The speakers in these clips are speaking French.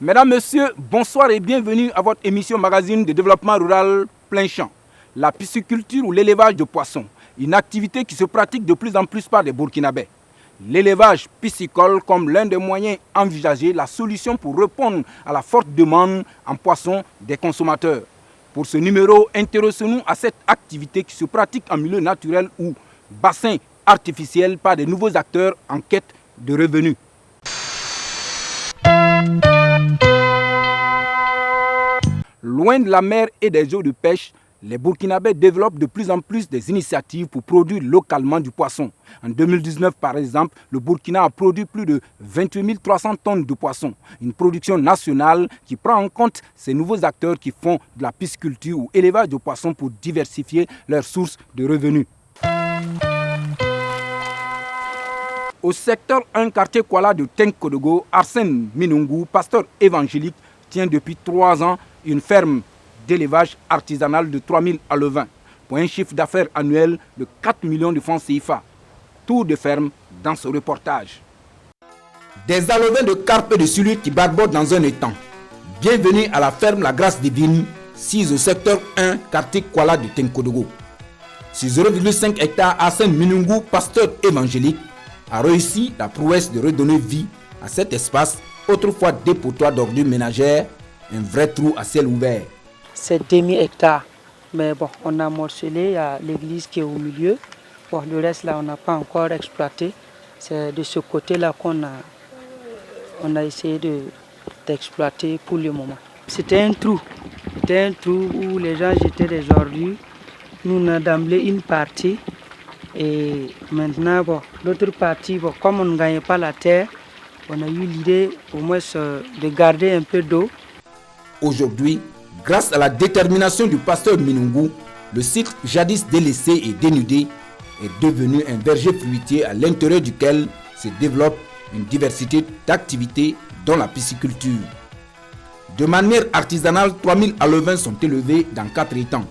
Mesdames, Messieurs, bonsoir et bienvenue à votre émission magazine de développement rural plein champ. La pisciculture ou l'élevage de poissons, une activité qui se pratique de plus en plus par les Burkinabés. L'élevage piscicole comme l'un des moyens envisagés, la solution pour répondre à la forte demande en poissons des consommateurs. Pour ce numéro, intéressons-nous à cette activité qui se pratique en milieu naturel ou bassin artificiel par de nouveaux acteurs en quête de revenus. Loin de la mer et des eaux de pêche, les Burkinabés développent de plus en plus des initiatives pour produire localement du poisson. En 2019, par exemple, le Burkina a produit plus de 28 300 tonnes de poissons. Une production nationale qui prend en compte ces nouveaux acteurs qui font de la pisciculture ou élevage de poissons pour diversifier leurs sources de revenus. Au secteur 1 quartier Kuala de Tenkodogo, Arsène Minungu, pasteur évangélique, tient depuis 3 ans une ferme d'élevage artisanal de 3000 alevins pour un chiffre d'affaires annuel de 4 millions de francs CFA. Tour de ferme dans ce reportage. Des alevins de carpe et de sulure qui barbordent dans un étang. Bienvenue à la ferme La Grâce Divine, sise au secteur 1 quartier Kuala de Tenkodogo. Sur 0,5 hectares, Arsène Minungu, pasteur évangélique, a réussi la prouesse de redonner vie à cet espace, autrefois dépotoir d'ordures ménagères, un vrai trou à ciel ouvert. C'est demi-hectare, mais bon, on a morcelé, il y a l'église qui est au milieu. Bon, le reste là, on n'a pas encore exploité. C'est de ce côté-là qu'on a essayé d'exploiter pour le moment. C'était un trou où les gens jetaient des ordures. Nous, on a d'emblée une partie. Et maintenant, bon, l'autre partie, bon, comme on ne gagnait pas la terre, on a eu l'idée au moins de garder un peu d'eau. Aujourd'hui, grâce à la détermination du pasteur Minungu, le site jadis délaissé et dénudé est devenu un verger fruitier à l'intérieur duquel se développe une diversité d'activités dont la pisciculture. De manière artisanale, 3000 alevins sont élevés dans 4 étangs.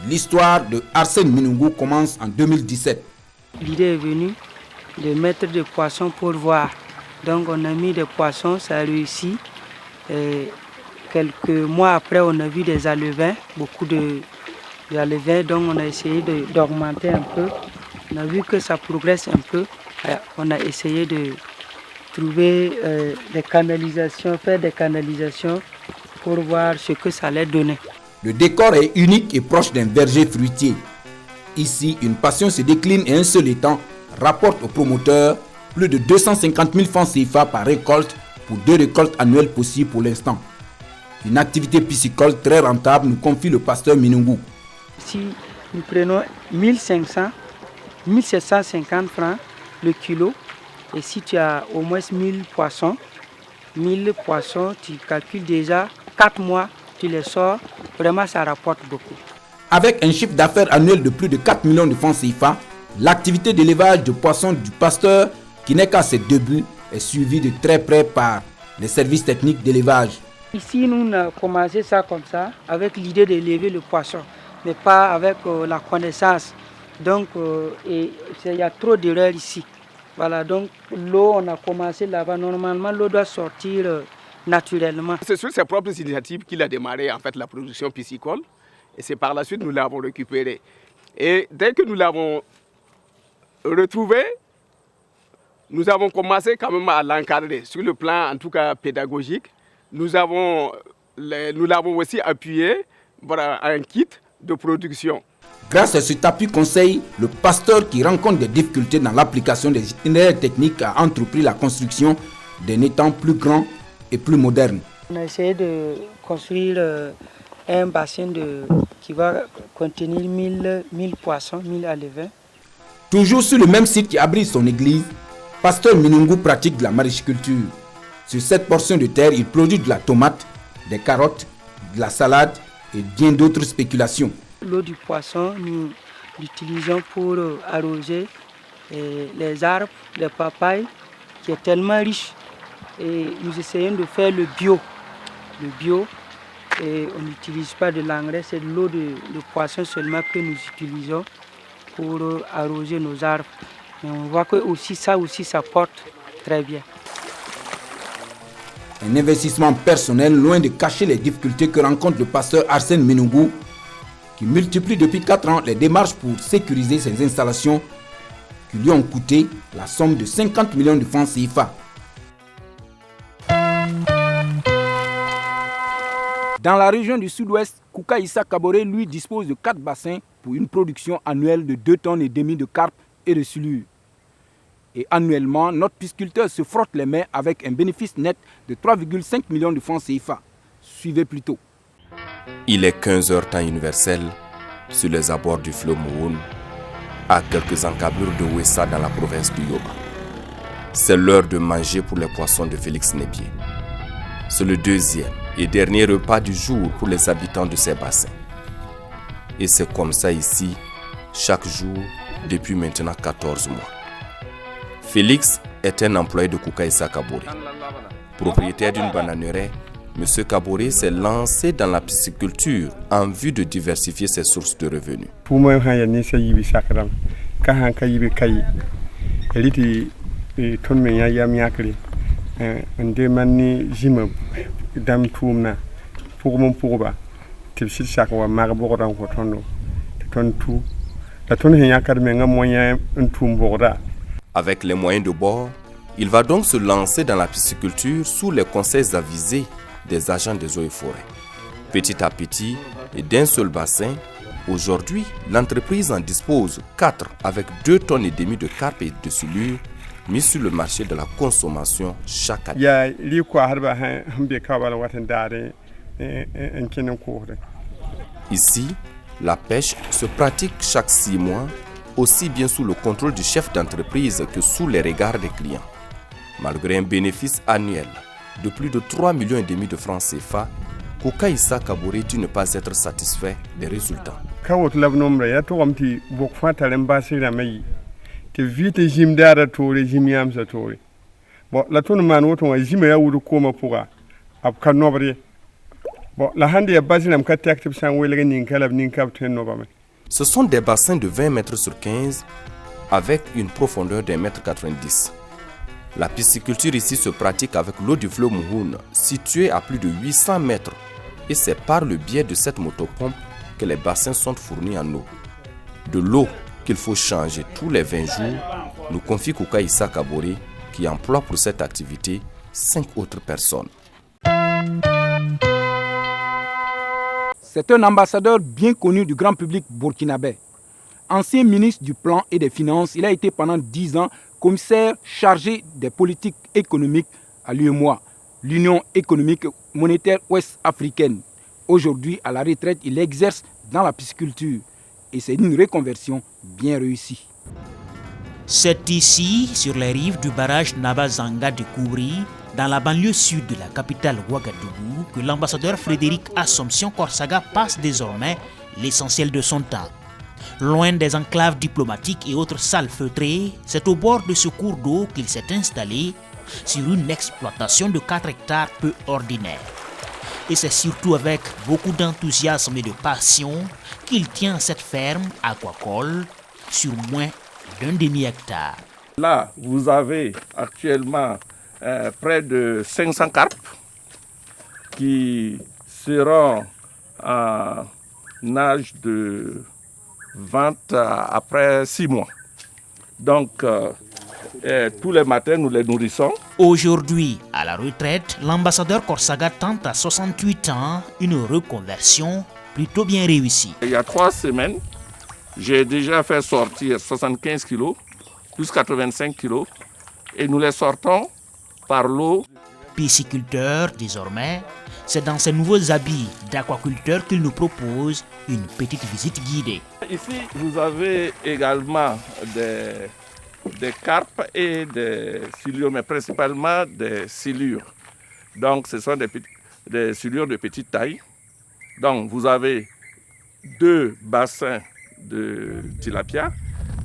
L'histoire de Arsène Minungu commence en 2017. L'idée est venue de mettre des poissons pour voir. Donc on a mis des poissons, ça a réussi. Et quelques mois après, on a vu des alevins, beaucoup d'alevins. Donc on a essayé d'augmenter un peu. On a vu que ça progresse un peu. On a essayé de trouver des canalisations, faire des canalisations pour voir ce que ça allait donner. Le décor est unique et proche d'un verger fruitier. Ici, une passion se décline et un seul étang rapporte au promoteur plus de 250 000 francs CFA par récolte pour 2 récoltes annuelles possibles pour l'instant. Une activité piscicole très rentable, nous confie le pasteur Minungu. Si nous prenons 1500, 1750 francs le kilo, et si tu as au moins 1000 poissons, tu calcules déjà 4 mois, tu les sors, vraiment ça rapporte beaucoup. Avec un chiffre d'affaires annuel de plus de 4 millions de francs CFA, l'activité d'élevage de poissons du pasteur, qui n'est qu'à ses débuts, est suivie de très près par les services techniques d'élevage. Ici, nous on a commencé ça comme ça, avec l'idée d'élever le poisson, mais pas avec la connaissance. Donc, il y a trop d'erreurs ici. Voilà, donc l'eau, on a commencé là-bas. Normalement, l'eau doit sortir naturellement. C'est sur ses propres initiatives qu'il a démarré en fait la production piscicole. Et c'est par la suite que nous l'avons récupéré. Et dès que nous l'avons retrouvé, nous avons commencé quand même à l'encadrer sur le plan en tout cas pédagogique. Nous l'avons aussi appuyé par un kit de production. Grâce à cet appui conseil, le pasteur qui rencontre des difficultés dans l'application des itinéraires techniques a entrepris la construction d'un étang plus grand et plus moderne. On a essayé de construire un bassin qui va contenir 1000 poissons, 1000 alevins. Toujours sur le même site qui abrite son église, pasteur Minungu pratique de la maraîchiculture. Sur cette portion de terre, il produit de la tomate, des carottes, de la salade et bien d'autres spéculations. L'eau du poisson, nous l'utilisons pour arroser les arbres, les papayes, qui est tellement riche. Et nous essayons de faire le bio. Le bio, et on n'utilise pas de l'engrais, c'est de l'eau de poisson seulement que nous utilisons pour arroser nos arbres. Et on voit que ça porte très bien. Un investissement personnel loin de cacher les difficultés que rencontre le pasteur Arsène Minungou, qui multiplie depuis 4 ans les démarches pour sécuriser ses installations qui lui ont coûté la somme de 50 millions de francs CFA. Dans la région du sud-ouest, Kouka Issa Kaboré lui dispose de 4 bassins pour une production annuelle de 2,5 tonnes de carpe et de silure. Et annuellement, notre pisciculteur se frotte les mains avec un bénéfice net de 3,5 millions de francs CFA. Suivez plutôt. Il est 15h temps universel sur les abords du fleuve Mouhoun, à quelques encablures de Ouessa dans la province du Yoba. C'est l'heure de manger pour les poissons de Félix Nébier. C'est le deuxième et dernier repas du jour pour les habitants de ces bassins. Et c'est comme ça ici, chaque jour, depuis maintenant 14 mois. Félix est un employé de Kouka Issa Kaboré. Propriétaire d'une bananeraie, M. Kaboré s'est lancé dans la pisciculture en vue de diversifier ses sources de revenus. Pour moi, il y a des gens Avec les moyens de bord, il va donc se lancer dans la pisciculture sous les conseils avisés des agents des eaux et forêts. Petit à petit, et d'un seul bassin, aujourd'hui, l'entreprise en dispose 4 avec 2,5 tonnes de carpe et de silure mis sur le marché de la consommation chaque année. Ici, la pêche se pratique chaque 6 mois, aussi bien sous le contrôle du chef d'entreprise que sous les regards des clients. Malgré un bénéfice annuel de plus de 3,5 millions de francs CFA, Kouka Issa Kaboré dit ne pas être satisfait des résultats. Ce sont des bassins de 20 mètres sur 15 avec une profondeur d'1,90 m. La pisciculture ici se pratique avec l'eau du fleuve Mouhoun, située à plus de 800 mètres. Et c'est par le biais de cette motopompe que les bassins sont fournis en eau. De l'eau qu'il faut changer tous les 20 jours, nous confie Kouka Issa Kaboré, qui emploie pour cette activité 5 autres personnes. C'est un ambassadeur bien connu du grand public burkinabé. Ancien ministre du Plan et des Finances, il a été pendant 10 ans commissaire chargé des politiques économiques à l'UEMOA, l'Union économique monétaire ouest-africaine. Aujourd'hui, à la retraite, il exerce dans la pisciculture et c'est une reconversion bien réussie. C'est ici, sur les rives du barrage Nabazanga de Koubri, dans la banlieue sud de la capitale Ouagadougou, que l'ambassadeur Frédéric Assomption Korsaga passe désormais l'essentiel de son temps. Loin des enclaves diplomatiques et autres salles feutrées, c'est au bord de ce cours d'eau qu'il s'est installé sur une exploitation de 4 hectares peu ordinaire. Et c'est surtout avec beaucoup d'enthousiasme et de passion qu'il tient cette ferme aquacole sur moins d'un demi-hectare. Là, vous avez actuellement près de 500 carpes qui seront en âge de vente après 6 mois. Donc, tous les matins, nous les nourrissons. Aujourd'hui, à la retraite, l'ambassadeur Korsaga tente à 68 ans une reconversion plutôt bien réussie. Il y a 3 semaines, j'ai déjà fait sortir 75 kilos, plus 85 kilos, et nous les sortons par l'eau. Pisciculteur désormais, c'est dans ces nouveaux habits d'aquaculteur qu'il nous propose une petite visite guidée. Ici, vous avez également des carpes et des silures, mais principalement des silures. Donc, ce sont des silures de petite taille. Donc, vous avez 2 bassins de tilapia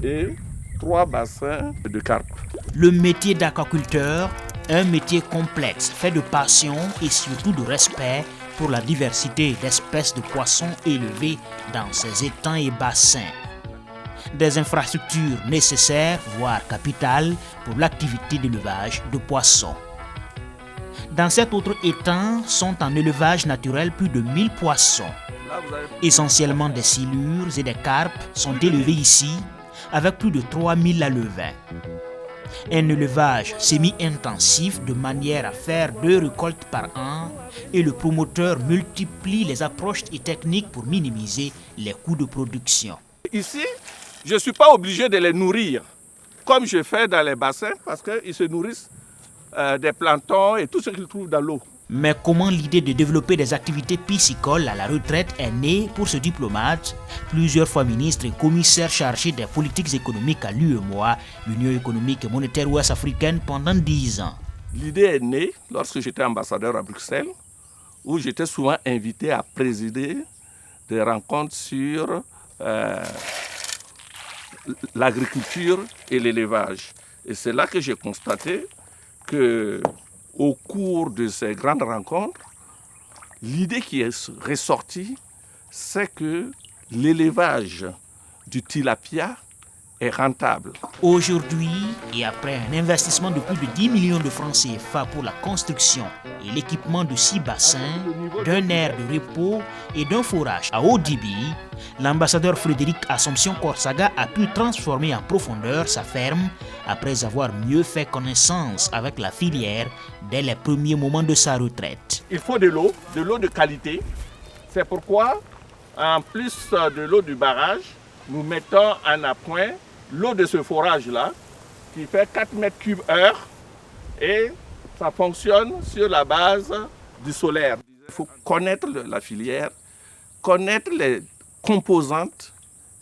et 3 bassins de carpe. Le métier d'aquaculteur, un métier complexe, fait de passion et surtout de respect pour la diversité d'espèces de poissons élevés dans ces étangs et bassins. Des infrastructures nécessaires, voire capitales, pour l'activité d'élevage de poissons. Dans cet autre étang sont en élevage naturel plus de 1000 poissons. Essentiellement des silures et des carpes sont élevés ici, avec plus de 3000 alevins. Un élevage semi-intensif de manière à faire 2 récoltes par an et le promoteur multiplie les approches et techniques pour minimiser les coûts de production. Ici, je ne suis pas obligé de les nourrir comme je fais dans les bassins parce qu'ils se nourrissent des planctons et tout ce qu'ils trouvent dans l'eau. Mais comment l'idée de développer des activités piscicoles à la retraite est née pour ce diplomate, plusieurs fois ministre et commissaire chargé des politiques économiques à l'UEMOA, l'Union économique et monétaire ouest-africaine, pendant 10 ans? L'idée est née lorsque j'étais ambassadeur à Bruxelles, où j'étais souvent invité à présider des rencontres sur l'agriculture et l'élevage. Et c'est là que j'ai constaté qu'au cours de ces grandes rencontres, l'idée qui est ressortie, c'est que l'élevage du tilapia est rentable. Aujourd'hui, et après un investissement de plus de 10 millions de francs CFA pour la construction et l'équipement de 6 bassins, d'un aire de repos et d'un forage à haut débit, l'ambassadeur Frédéric Assomption Korsaga a pu transformer en profondeur sa ferme après avoir mieux fait connaissance avec la filière dès les premiers moments de sa retraite. Il faut de l'eau de qualité. C'est pourquoi, en plus de l'eau du barrage, nous mettons en appoint l'eau de ce forage-là, qui fait 4 mètres cubes heure, et ça fonctionne sur la base du solaire. Il faut connaître la filière, connaître les composantes,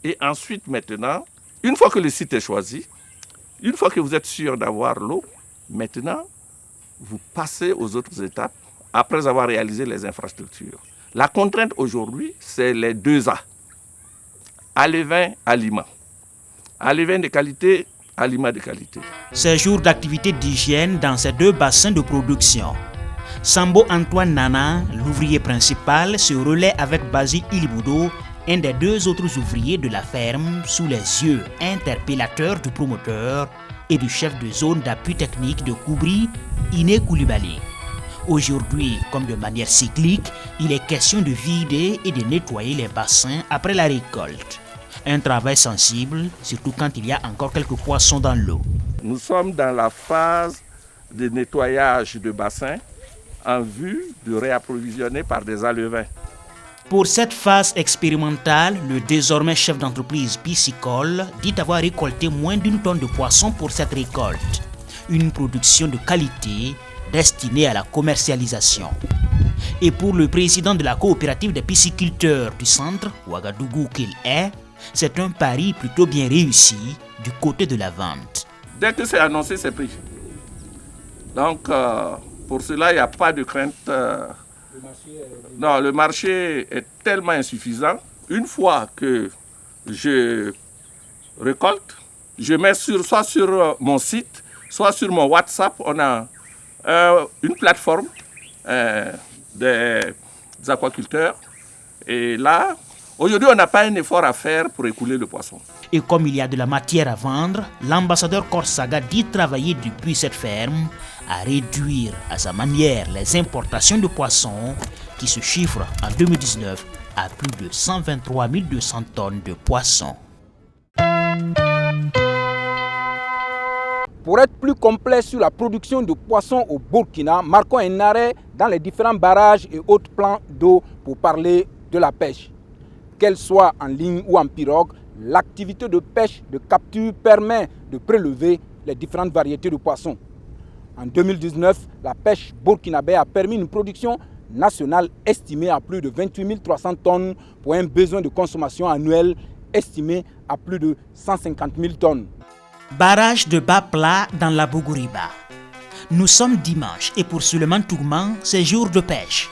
et ensuite maintenant, une fois que le site est choisi, une fois que vous êtes sûr d'avoir l'eau, maintenant, vous passez aux autres étapes après avoir réalisé les infrastructures. La contrainte aujourd'hui, c'est les 2 A. Alevin, aliment. Alevin de qualité, aliment de qualité. Ces jours d'activité d'hygiène dans ces 2 bassins de production. Sambo Antoine Nana, l'ouvrier principal, se relaie avec Basile Iliboudo, un des 2 autres ouvriers de la ferme, sous les yeux interpellateurs du promoteur et du chef de zone d'appui technique de Koubri, Iné Koulibaly. Aujourd'hui, comme de manière cyclique, il est question de vider et de nettoyer les bassins après la récolte. Un travail sensible, surtout quand il y a encore quelques poissons dans l'eau. Nous sommes dans la phase de nettoyage de bassins en vue de réapprovisionner par des alevins. Pour cette phase expérimentale, le désormais chef d'entreprise piscicole dit avoir récolté moins d'1 tonne de poissons pour cette récolte. Une production de qualité destinée à la commercialisation. Et pour le président de la coopérative des pisciculteurs du centre, Ouagadougou qu'il est, c'est un pari plutôt bien réussi du côté de la vente. Dès que c'est annoncé, c'est pris. Donc, pour cela, il n'y a pas de crainte. Non, le marché est tellement insuffisant. Une fois que je récolte, je mets soit sur mon site, soit sur mon WhatsApp. On a une plateforme des aquaculteurs. Et là, aujourd'hui, on n'a pas un effort à faire pour écouler le poisson. Et comme il y a de la matière à vendre, l'ambassadeur Korsaga dit travailler depuis cette ferme à réduire à sa manière les importations de poissons qui se chiffrent en 2019 à plus de 123 200 tonnes de poissons. Pour être plus complet sur la production de poissons au Burkina, marquons un arrêt dans les différents barrages et autres plans d'eau pour parler de la pêche. Qu'elle soit en ligne ou en pirogue, l'activité de pêche de capture permet de prélever les différentes variétés de poissons. En 2019, la pêche burkinabé a permis une production nationale estimée à plus de 28 300 tonnes pour un besoin de consommation annuel estimé à plus de 150 000 tonnes. Barrage de Bapla dans la Bougouriba. Nous sommes dimanche et pour Suleiman Tougman, c'est jour de pêche.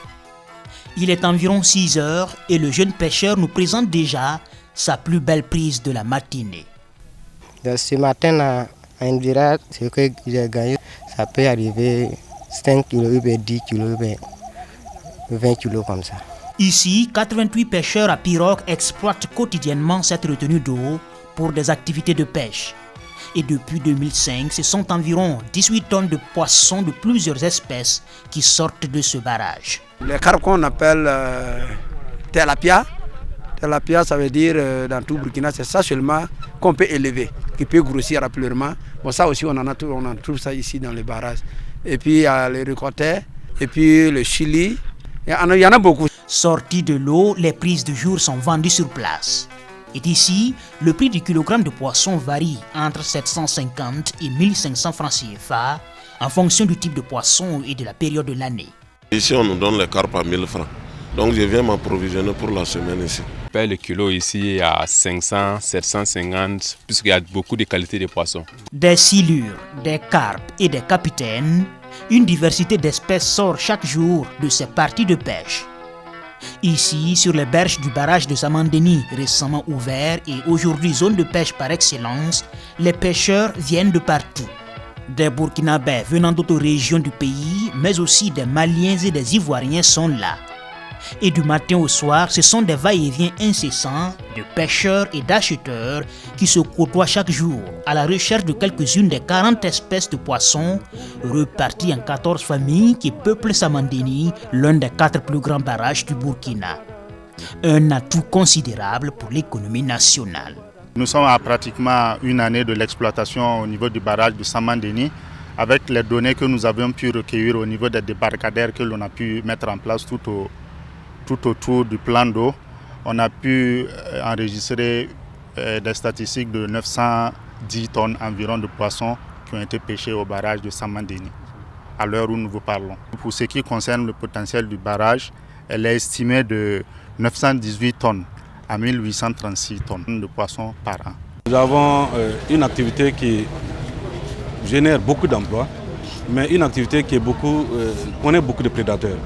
Il est environ 6 heures et le jeune pêcheur nous présente déjà sa plus belle prise de la matinée. Ce matin, à une virage, ce que j'ai gagné, ça peut arriver 5 kg, 10 kg, 20 kg comme ça. Ici, 88 pêcheurs à pirogue exploitent quotidiennement cette retenue d'eau pour des activités de pêche. Et depuis 2005, ce sont environ 18 tonnes de poissons de plusieurs espèces qui sortent de ce barrage. Les carpes qu'on appelle tilapia, tilapia ça veut dire dans tout Burkina, c'est ça seulement qu'on peut élever, qui peut grossir rapidement. Bon, ça aussi on trouve ça ici dans les barrages. Et puis il y a les ricotés, et puis le chili, il y en a beaucoup. Sortis de l'eau, les prises de jour sont vendues sur place. Et ici, le prix du kilogramme de poisson varie entre 750 et 1500 francs CFA en fonction du type de poisson et de la période de l'année. Ici, on nous donne les carpes à 1000 francs. Donc, je viens m'approvisionner pour la semaine ici. On paye le kilo ici à 500, 750, puisqu'il y a beaucoup de qualités de poissons. Des silures, des carpes et des capitaines, une diversité d'espèces sort chaque jour de ces parties de pêche. Ici, sur les berges du barrage de Samandeni, récemment ouvert et aujourd'hui zone de pêche par excellence, les pêcheurs viennent de partout. Des Burkinabés venant d'autres régions du pays, mais aussi des Maliens et des Ivoiriens sont là. Et du matin au soir, ce sont des va-et-vient incessants de pêcheurs et d'acheteurs qui se côtoient chaque jour à la recherche de quelques-unes des 40 espèces de poissons reparties en 14 familles qui peuplent Samandeni, l'un des 4 plus grands barrages du Burkina. Un atout considérable pour l'économie nationale. Nous sommes à pratiquement une année de l'exploitation au niveau du barrage de Samandeni. Avec les données que nous avions pu recueillir au niveau des débarcadères que l'on a pu mettre en place tout autour du plan d'eau, on a pu enregistrer des statistiques de 910 tonnes environ de poissons qui ont été pêchés au barrage de Samandeni, à l'heure où nous vous parlons. Pour ce qui concerne le potentiel du barrage, elle est estimée de 918 tonnes à 1836 tonnes de poissons par an. Nous avons une activité qui génère beaucoup d'emplois, mais une activité qui connaît beaucoup de prédateurs.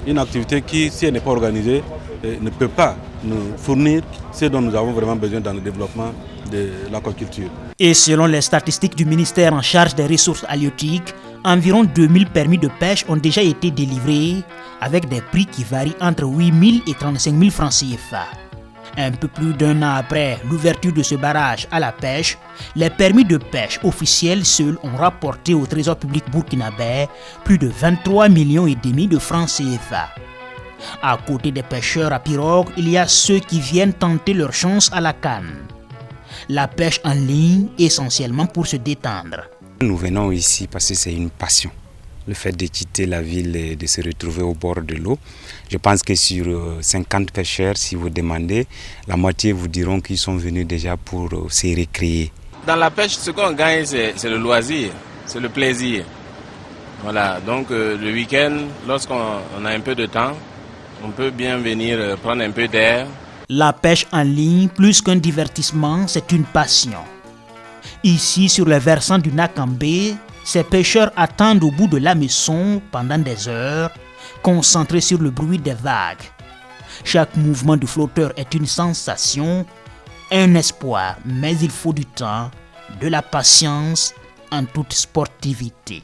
Une activité qui, si elle n'est pas organisée, ne peut pas nous fournir ce dont nous avons vraiment besoin dans le développement de l'aquaculture. Et selon les statistiques du ministère en charge des ressources halieutiques, environ 2000 permis de pêche ont déjà été délivrés avec des prix qui varient entre 8 000 et 35 000 francs CFA. Un peu plus d'un an après l'ouverture de ce barrage à la pêche, les permis de pêche officiels seuls ont rapporté au trésor public burkinabé plus de 23,5 millions de francs CFA. À côté des pêcheurs à pirogue, il y a ceux qui viennent tenter leur chance à la canne. La pêche en ligne, essentiellement pour se détendre. Nous venons ici parce que c'est une passion. Le fait de quitter la ville et de se retrouver au bord de l'eau. Je pense que sur 50 pêcheurs, si vous demandez, la moitié vous diront qu'ils sont venus déjà pour se récréer. Dans la pêche, ce qu'on gagne, c'est le loisir, c'est le plaisir. Voilà, donc le week-end, lorsqu'on a un peu de temps, on peut bien venir prendre un peu d'air. La pêche en ligne, plus qu'un divertissement, c'est une passion. Ici, sur le versant du Nakambé, ces pêcheurs attendent au bout de la maison pendant des heures, concentrés sur le bruit des vagues. Chaque mouvement du flotteur est une sensation, un espoir, mais il faut du temps, de la patience en toute sportivité.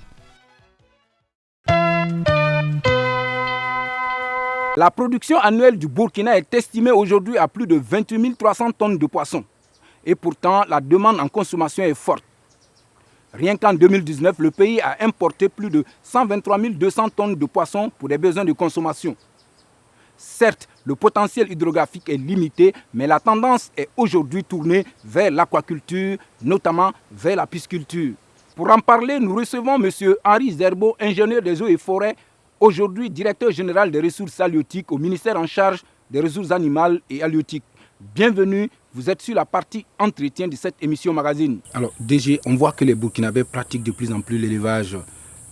La production annuelle du Burkina est estimée aujourd'hui à plus de 28 300 tonnes de poissons. Et pourtant, la demande en consommation est forte. Rien qu'en 2019, le pays a importé plus de 123 200 tonnes de poissons pour des besoins de consommation. Certes, le potentiel hydrographique est limité, mais la tendance est aujourd'hui tournée vers l'aquaculture, notamment vers la pisciculture. Pour en parler, nous recevons M. Henri Zerbo, ingénieur des eaux et forêts, aujourd'hui directeur général des ressources halieutiques au ministère en charge des ressources animales et halieutiques. Bienvenue, vous êtes sur la partie entretien de cette émission magazine. Alors DG, on voit que les Burkinabés pratiquent de plus en plus l'élevage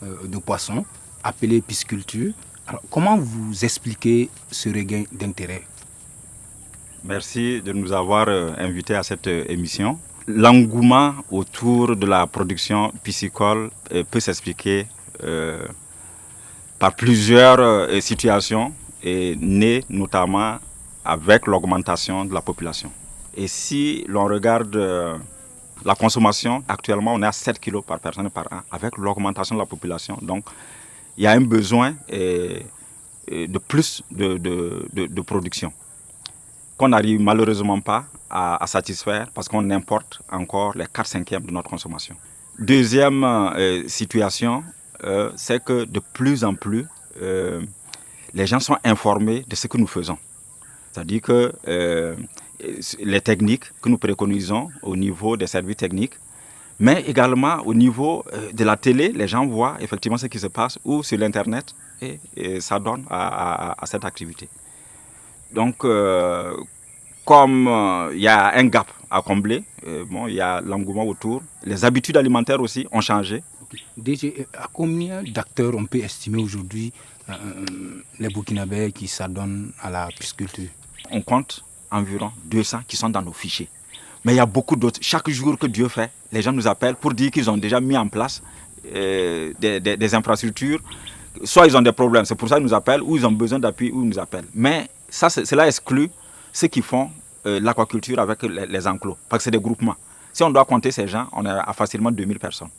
de poissons, appelé pisciculture. Alors comment vous expliquez ce regain d'intérêt? Merci de nous avoir invités à cette émission. L'engouement autour de la production piscicole peut s'expliquer par plusieurs situations et nées notamment avec l'augmentation de la population. Et si l'on regarde la consommation, actuellement on est à 7 kg par personne par an. Avec l'augmentation de la population, donc il y a un besoin de plus de production. qu'on n'arrive malheureusement pas à satisfaire parce qu'on importe encore les 4/5 de notre consommation. Deuxième situation, c'est que de plus en plus, les gens sont informés de ce que nous faisons. C'est-à-dire que les techniques que nous préconisons au niveau des services techniques, mais également au niveau de la télé, les gens voient effectivement ce qui se passe, ou sur l'Internet, et ça donne à cette activité. Donc, comme il y a un gap à combler, il y a l'engouement autour, les habitudes alimentaires aussi ont changé. DG, à combien d'acteurs on peut estimer aujourd'hui les Burkinabés qui s'adonnent à la pisciculture? On compte environ 200 qui sont dans nos fichiers. Mais il y a beaucoup d'autres. Chaque jour que Dieu fait, les gens nous appellent pour dire qu'ils ont déjà mis en place des infrastructures. Soit ils ont des problèmes, c'est pour ça qu'ils nous appellent, ou ils ont besoin d'appui, ou ils nous appellent. Mais ça, cela exclut ceux qui font l'aquaculture avec les enclos, parce que c'est des groupements. Si on doit compter ces gens, on est à facilement 2000 personnes.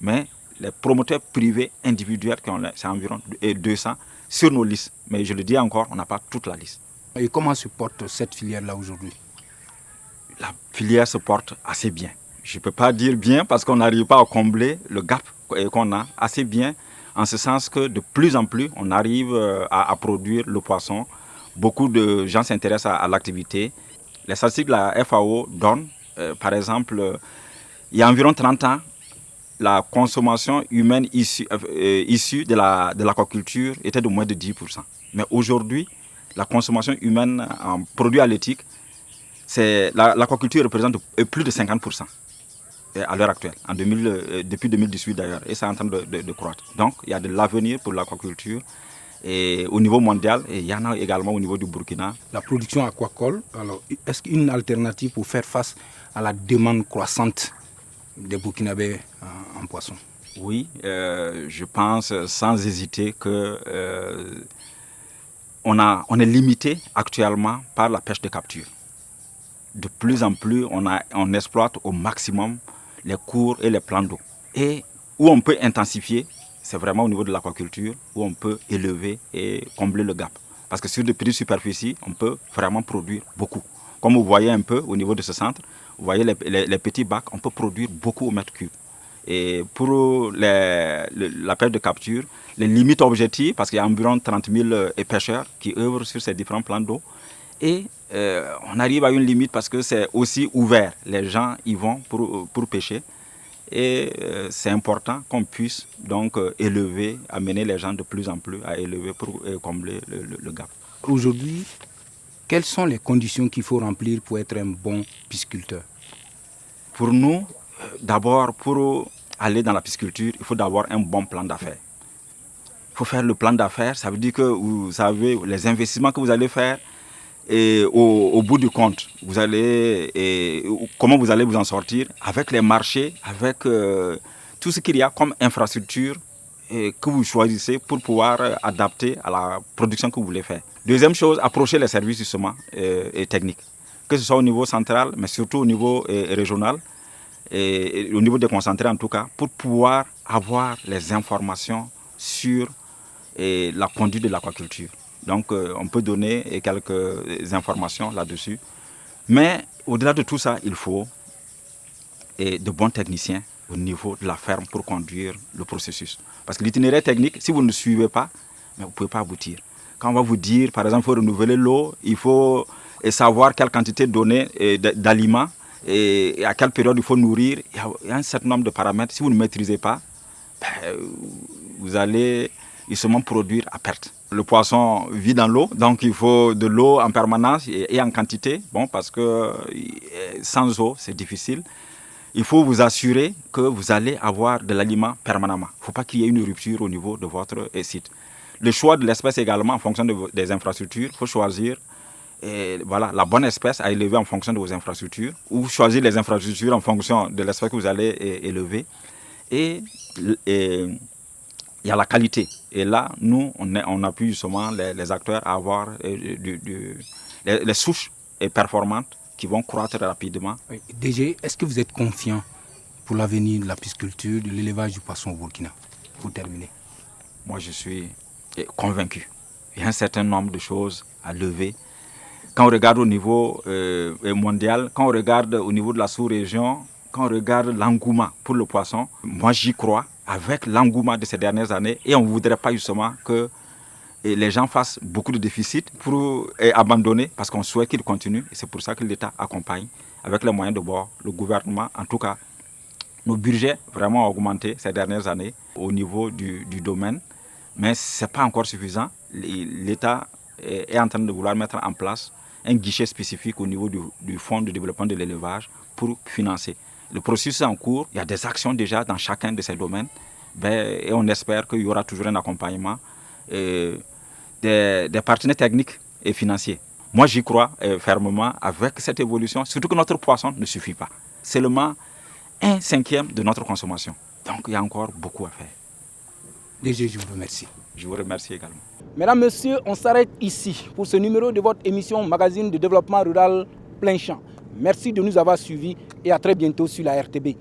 Mais les promoteurs privés individuels, c'est environ 200 sur nos listes. Mais je le dis encore, on n'a pas toute la liste. Et comment se porte cette filière-là aujourd'hui? La filière se porte assez bien. Je ne peux pas dire bien parce qu'on n'arrive pas à combler le gap qu'on a assez bien, en ce sens que de plus en plus, on arrive à produire le poisson. Beaucoup de gens s'intéressent à l'activité. Les statistiques de la FAO donnent, par exemple, il y a environ 30 ans, la consommation humaine issue de l'aquaculture était de moins de 10%. Mais aujourd'hui, la consommation humaine en produits halieutiques, l'aquaculture représente plus de 50% à l'heure actuelle, depuis 2018 d'ailleurs, et c'est en train de croître. Donc il y a de l'avenir pour l'aquaculture et au niveau mondial, et il y en a également au niveau du Burkina. La production aquacole, alors est-ce qu'une alternative pour faire face à la demande croissante des Burkinabés en poisson? Oui, je pense sans hésiter que on est limité actuellement par la pêche de capture. De plus en plus, on exploite au maximum les cours et les plans d'eau. Et où on peut intensifier, c'est vraiment au niveau de l'aquaculture, où on peut élever et combler le gap. Parce que sur de petites superficies, on peut vraiment produire beaucoup. Comme vous voyez un peu au niveau de ce centre, vous voyez les petits bacs, on peut produire beaucoup au mètre cube. Et pour la pêche de capture, les limites objectives, parce qu'il y a environ 30 000 pêcheurs qui œuvrent sur ces différents plans d'eau, et on arrive à une limite parce que c'est aussi ouvert. Les gens y vont pour pêcher. Et c'est important qu'on puisse donc élever, amener les gens de plus en plus à élever pour combler le gap. Aujourd'hui, quelles sont les conditions qu'il faut remplir pour être un bon pisciculteur? Pour nous, d'abord, pour aller dans la pisciculture, il faut d'avoir un bon plan d'affaires. Il faut faire le plan d'affaires, ça veut dire que vous savez les investissements que vous allez faire et au bout du compte, comment vous allez vous en sortir avec les marchés, avec tout ce qu'il y a comme infrastructure que vous choisissez pour pouvoir adapter à la production que vous voulez faire. Deuxième chose, approcher les services justement et techniques, que ce soit au niveau central, mais surtout au niveau régional, et au niveau déconcentré en tout cas, pour pouvoir avoir les informations sur la conduite de l'aquaculture. Donc on peut donner quelques informations là-dessus. Mais au-delà de tout ça, il faut de bons techniciens au niveau de la ferme pour conduire le processus. Parce que l'itinéraire technique, si vous ne suivez pas, mais vous ne pouvez pas aboutir. Quand on va vous dire, par exemple, il faut renouveler l'eau, il faut savoir quelle quantité donner d'aliments et à quelle période il faut nourrir, il y a un certain nombre de paramètres. Si vous ne maîtrisez pas, vous allez justement produire à perte. Le poisson vit dans l'eau, donc il faut de l'eau en permanence et en quantité, parce que sans eau, c'est difficile. Il faut vous assurer que vous allez avoir de l'aliment permanemment. Il ne faut pas qu'il y ait une rupture au niveau de votre site. Le choix de l'espèce également en fonction des infrastructures, il faut choisir la bonne espèce à élever en fonction de vos infrastructures ou choisir les infrastructures en fonction de l'espèce que vous allez élever. Et il y a la qualité. Et là, nous, on appuie justement les acteurs à avoir les souches performantes qui vont croître rapidement. Oui. DG, est-ce que vous êtes confiant pour l'avenir de la pisciculture, de l'élevage du poisson au Burkina? Pour terminer. Moi, je suis convaincu. Il y a un certain nombre de choses à lever Quand on regarde au niveau mondial, quand on regarde au niveau de la sous-région, quand on regarde l'engouement pour le poisson, moi j'y crois avec l'engouement de ces dernières années et on ne voudrait pas justement que les gens fassent beaucoup de déficits pour abandonner parce qu'on souhaite qu'ils continuent et c'est pour ça que l'État accompagne avec les moyens de bord, le gouvernement en tout cas. Nos budgets vraiment ont augmenté ces dernières années au niveau du domaine, mais ce n'est pas encore suffisant. L'État est en train de vouloir mettre en place un guichet spécifique au niveau du Fonds de développement de l'élevage pour financer. Le processus est en cours, il y a des actions déjà dans chacun de ces domaines et on espère qu'il y aura toujours un accompagnement des partenaires techniques et financiers. Moi j'y crois fermement avec cette évolution, surtout que notre poisson ne suffit pas. Seulement 1/5 de notre consommation. Donc il y a encore beaucoup à faire. Déjà, je vous remercie. Je vous remercie également. Mesdames, Messieurs, on s'arrête ici pour ce numéro de votre émission Magazine de développement rural Plein Champ. Merci de nous avoir suivis et à très bientôt sur la RTB.